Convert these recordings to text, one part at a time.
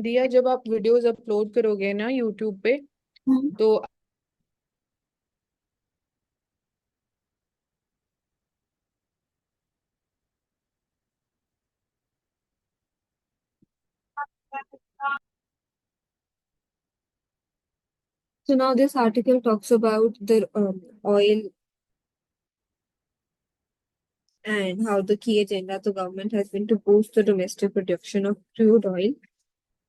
दिया जब आप वीडियोस अपलोड करोगे ना यूट्यूब पे, Hmm. तो So now this article talks about the oil and how the key agenda of the government has been to boost the domestic production of crude oil,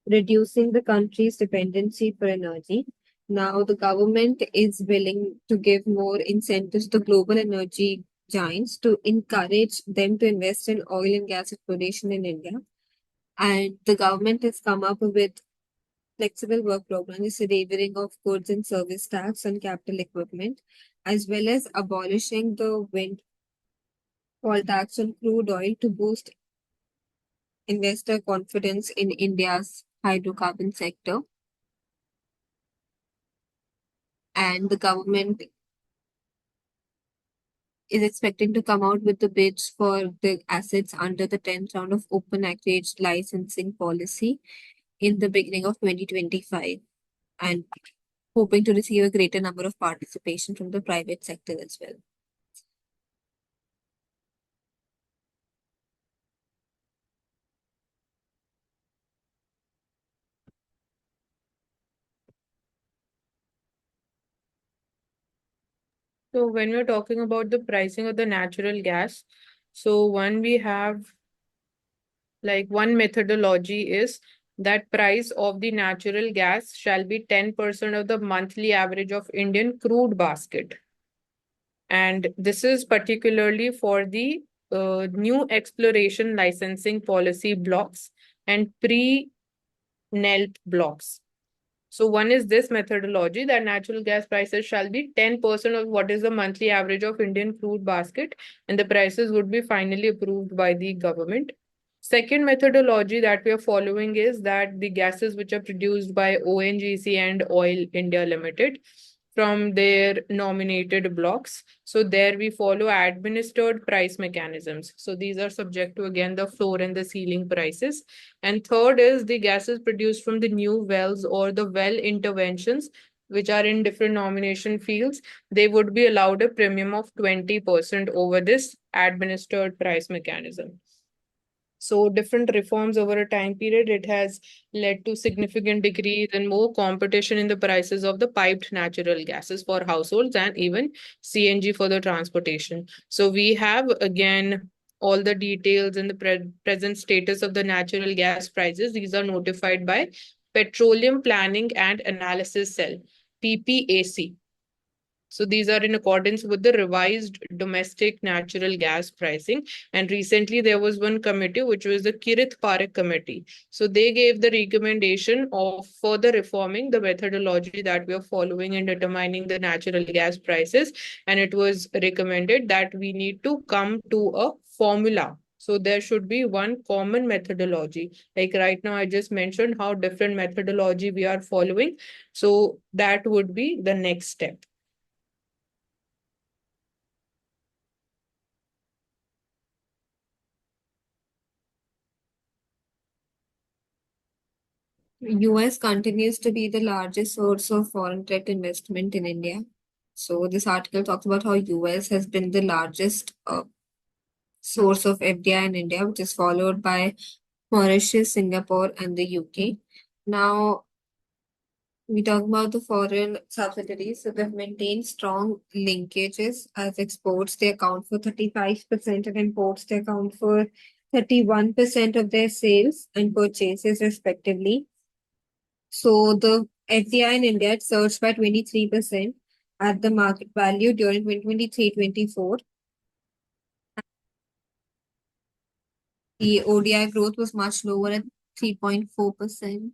reducing the country's dependency for energy. Now, the government is willing to give more incentives to global energy giants to encourage them to invest in oil and gas exploration in India. And the government has come up with flexible work programs, waiving of goods and service tax on capital equipment, as well as abolishing the windfall tax on crude oil to boost investor confidence in India's hydrocarbon sector. And the government is expecting to come out with the bids for the assets under the 10th round of open acreage licensing policy in the beginning of 2025 and hoping to receive a greater number of participation from the private sector as well. so when we're talking about the pricing of the natural gas, so one we have like one methodology is that price of the natural gas shall be 10% of the monthly average of Indian crude basket. And this is particularly for the new exploration licensing policy blocks and pre-NELP blocks. So one is this methodology that natural gas prices shall be 10% of what is the monthly average of Indian crude basket, and the prices would be finally approved by the government. Second methodology that we are following is that the gases which are produced by ONGC and Oil India Limited from their nominated blocks. So there we follow administered price mechanisms. So these are subject to again the floor and the ceiling prices. And third is the gases produced from the new wells or the well interventions, which are in different nomination fields. They would be allowed a premium of 20% over this administered price mechanism. So different reforms over a time period, it has led to significant decrease and more competition in the prices of the piped natural gases for households and even CNG for the transportation. So we have again all the details in the present status of the natural gas prices. These are notified by Petroleum Planning and Analysis Cell, PPAC. So these are in accordance with the revised domestic natural gas pricing. And recently there was one committee, which was the Kirit Parekh committee. So they gave the recommendation of further reforming the methodology that we are following in determining the natural gas prices. And it was recommended that we need to come to a formula. So there should be one common methodology. Like right now, I just mentioned how different methodology we are following. So that would be the next step. US continues to be the largest source of foreign direct investment in India. So this article talks about how US has been the largest source of FDI in India, which is followed by Mauritius, Singapore, and the UK. Now, we talk about the foreign subsidiaries. So they've maintained strong linkages as exports. They account for 35% and imports. They account for 31% of their sales and purchases, respectively. So the FDI in India it surged by 23% at the market value during 2023-24. The ODI growth was much lower at 3.4%.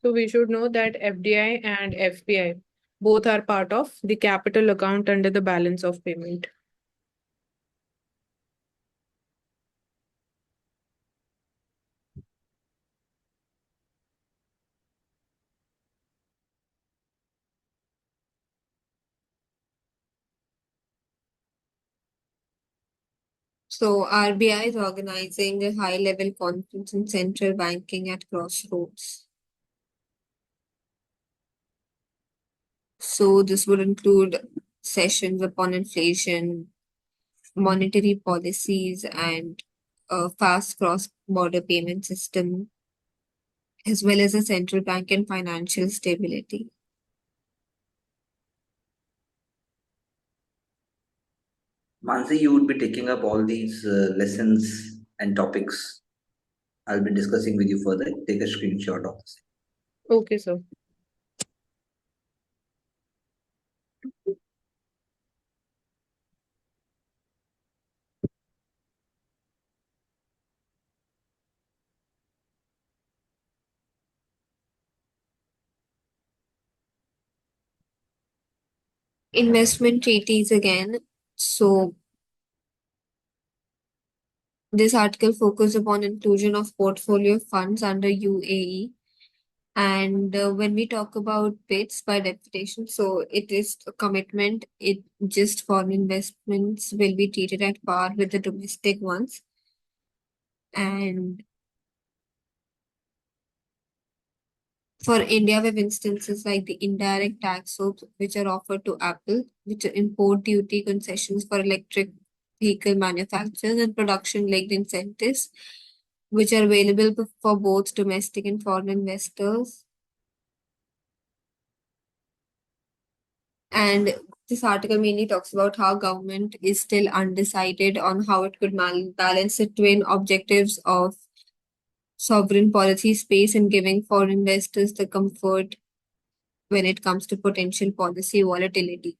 So we should know that FDI and FPI both are part of the capital account under the balance of payment. So RBI is organizing a high-level conference in central banking at Crossroads. So this would include sessions upon inflation, monetary policies, and a fast cross-border payment system, as well as a central bank and financial stability. Mansi, you would be taking up all these lessons and topics. I'll be discussing with you further. Take a screenshot of this. Okay, sir. Investment treaties again. So this article focused upon inclusion of portfolio funds under UAE. And when we talk about BITS by definition, so it is a commitment. It just foreign investments will be treated at par with the domestic ones. And for India, we have instances like the indirect tax hopes, which are offered to Apple, which are import duty concessions for electric vehicle manufacturers and production-linked incentives, which are available for both domestic and foreign investors. And this article mainly talks about how government is still undecided on how it could balance the twin objectives of sovereign policy space and giving foreign investors the comfort when it comes to potential policy volatility.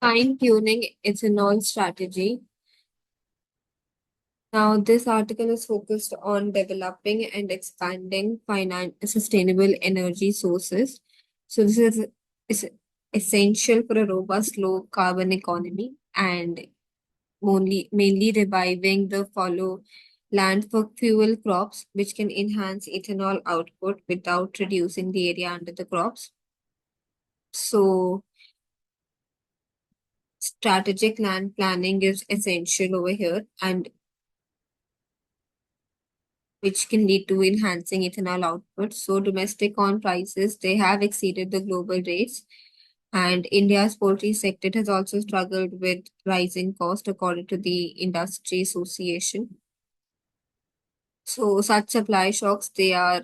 Fine-tuning ethanol strategy. Now, this article is focused on developing and expanding sustainable energy sources. So is essential for a robust low carbon economy and mainly reviving the fallow land for fuel crops, which can enhance ethanol output without reducing the area under the crops. So strategic land planning is essential over here, and which can lead to enhancing ethanol output. So domestic corn prices, they have exceeded the global rates. And India's poultry sector has also struggled with rising cost according to the industry association. So such supply shocks, they are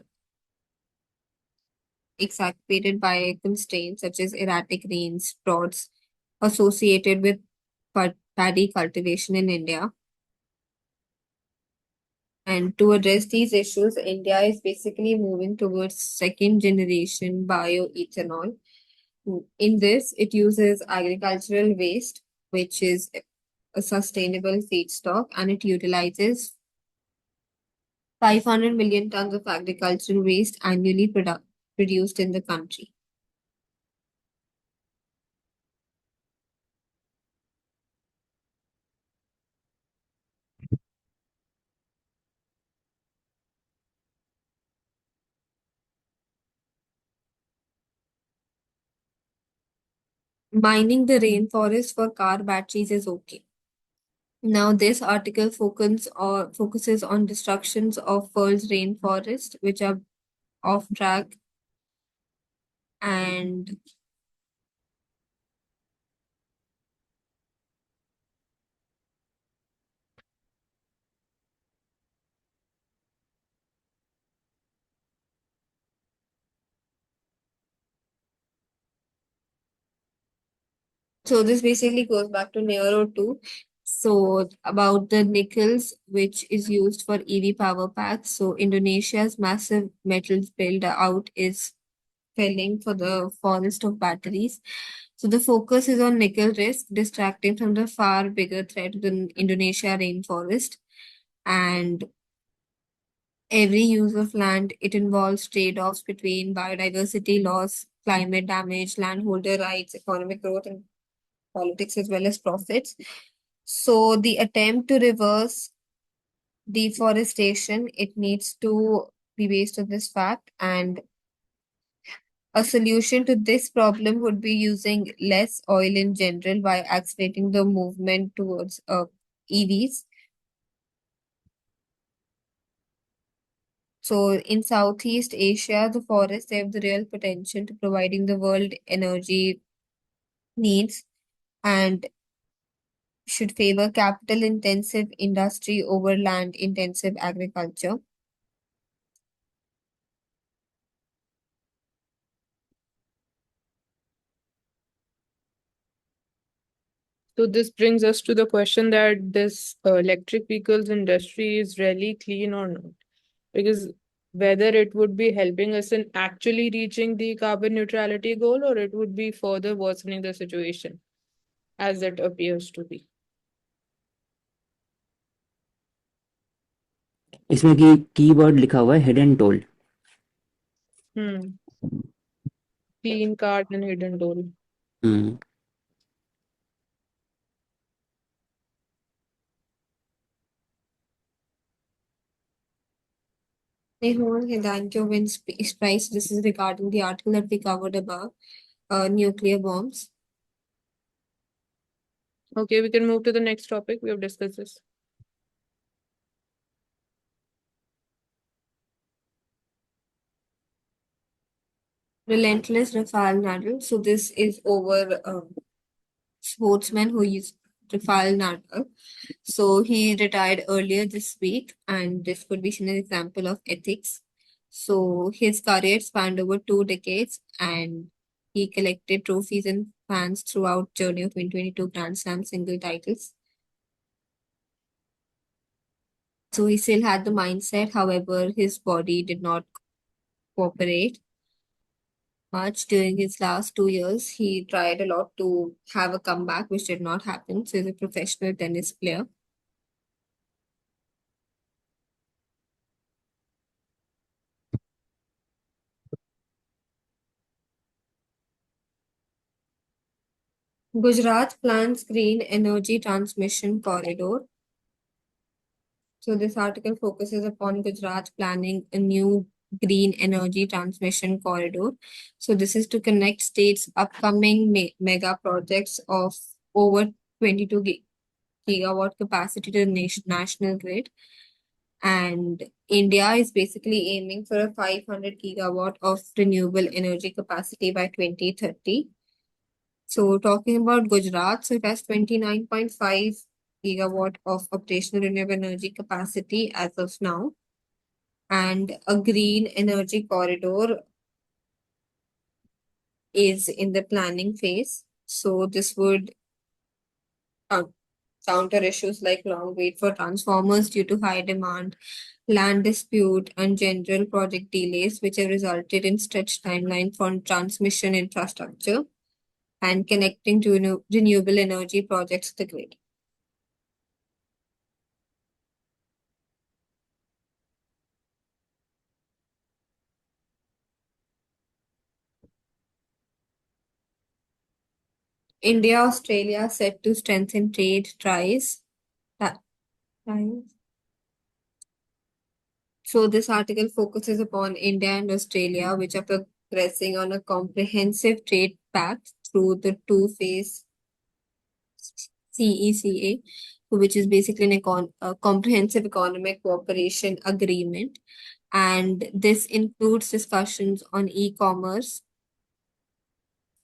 exacerbated by constraints such as erratic rains, droughts associated with paddy cultivation in India. And to address these issues, India is basically moving towards second generation bioethanol. In this, it uses agricultural waste, which is a sustainable feedstock, and it utilizes 500 million tons of agricultural waste annually produced in the country. Mining the rainforest for car batteries is okay. Now, this article focuses on destructions of Pearl's rainforest, which are off track, and so this basically goes back to Nero 2. So about the nickels, which is used for EV power packs. So Indonesia's massive metals build out is felling for the forest of batteries. So the focus is on nickel risk, distracting from the far bigger threat to the Indonesia rainforest. And every use of land, it involves trade-offs between biodiversity loss, climate damage, landholder rights, economic growth, and politics as well as profits. So the attempt to reverse deforestation, it needs to be based on this fact, and a solution to this problem would be using less oil in general by accelerating the movement towards EVs. So in Southeast Asia, the forests have the real potential to providing the world energy needs and should favor capital intensive industry over land intensive agriculture. So this brings us to the question that this electric vehicles industry is really clean or not, because whether it would be helping us in actually reaching the carbon neutrality goal, or it would be further worsening the situation as it appears to be. इसमें keyword लिखा हुआ है hidden toll. Clean card and hidden toll. Hidanko wins peace prize. This is regarding the article that we covered above, nuclear bombs. Okay, we can move to the next topic. We have discussed this. Relentless Rafael Nadal. So this is over sportsman who used Rafael Nadal. So he retired earlier this week, and this could be seen as an example of ethics. So his career spanned over 2 decades, and he collected trophies and fans throughout journey of 2022 Grand Slam single titles. So he still had the mindset, however, his body did not cooperate much during his last 2 years. He tried a lot to have a comeback, which did not happen. So he's a professional tennis player. Gujarat plans green energy transmission corridor. So this article focuses upon Gujarat planning a new green energy transmission corridor. So this is to connect states' upcoming mega projects of over 22 gigawatt capacity to the national grid. And India is basically aiming for a 500 gigawatt of renewable energy capacity by 2030. So talking about Gujarat, so it has 29.5 gigawatt of operational renewable energy capacity as of now. And a green energy corridor is in the planning phase. So this would counter issues like long wait for transformers due to high demand, land dispute, and general project delays, which have resulted in stretched timeline for transmission infrastructure and connecting to renewable energy projects to the grid. India, Australia set to strengthen trade ties. So this article focuses upon India and Australia, which are progressing on a comprehensive trade pact through the two-phase CECA, which is basically a comprehensive economic cooperation agreement. And this includes discussions on e-commerce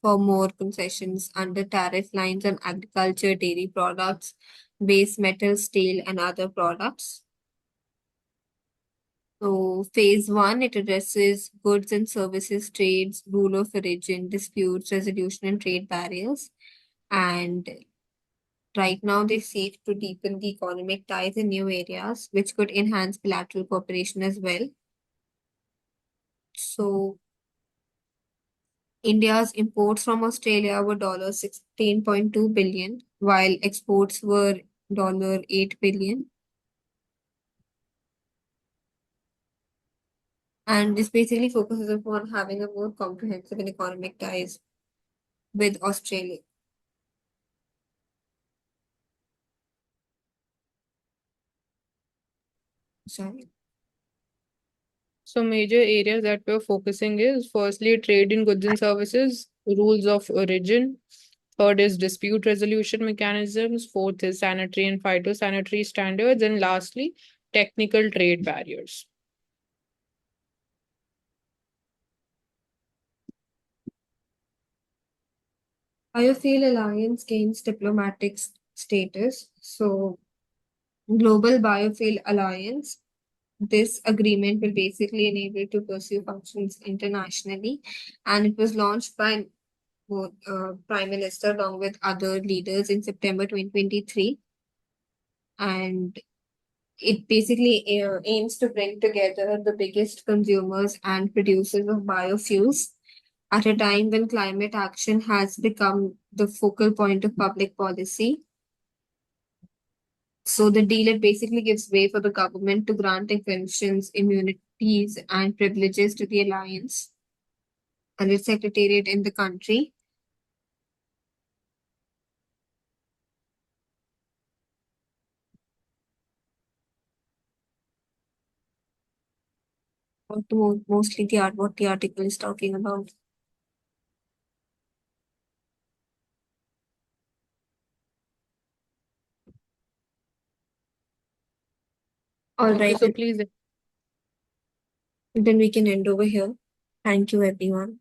for more concessions under tariff lines on agriculture, dairy products, base metal, steel, and other products. So phase 1, it addresses goods and services trades, rule of origin, disputes, resolution, and trade barriers. And right now, they seek to deepen the economic ties in new areas, which could enhance bilateral cooperation as well. So India's imports from Australia were $16.2 billion, while exports were $8 billion. And this basically focuses upon having a more comprehensive and economic ties with Australia. Sorry. So major areas that we're focusing is firstly trade in goods and services, rules of origin. Third is dispute resolution mechanisms. Fourth is sanitary and phytosanitary standards. And lastly, technical trade barriers. Biofuel Alliance gains diplomatic status. So, Global Biofuel Alliance, this agreement will basically enable to pursue functions internationally, and it was launched by Prime Minister along with other leaders in September 2023, and it basically aims to bring together the biggest consumers and producers of biofuels at a time when climate action has become the focal point of public policy. So the deal, it basically gives way for the government to grant exemptions, immunities, and privileges to the alliance and its secretariat in the country. Mostly the art, what the article is talking about. All Okay, right, so please then we can end over here. Thank you, everyone.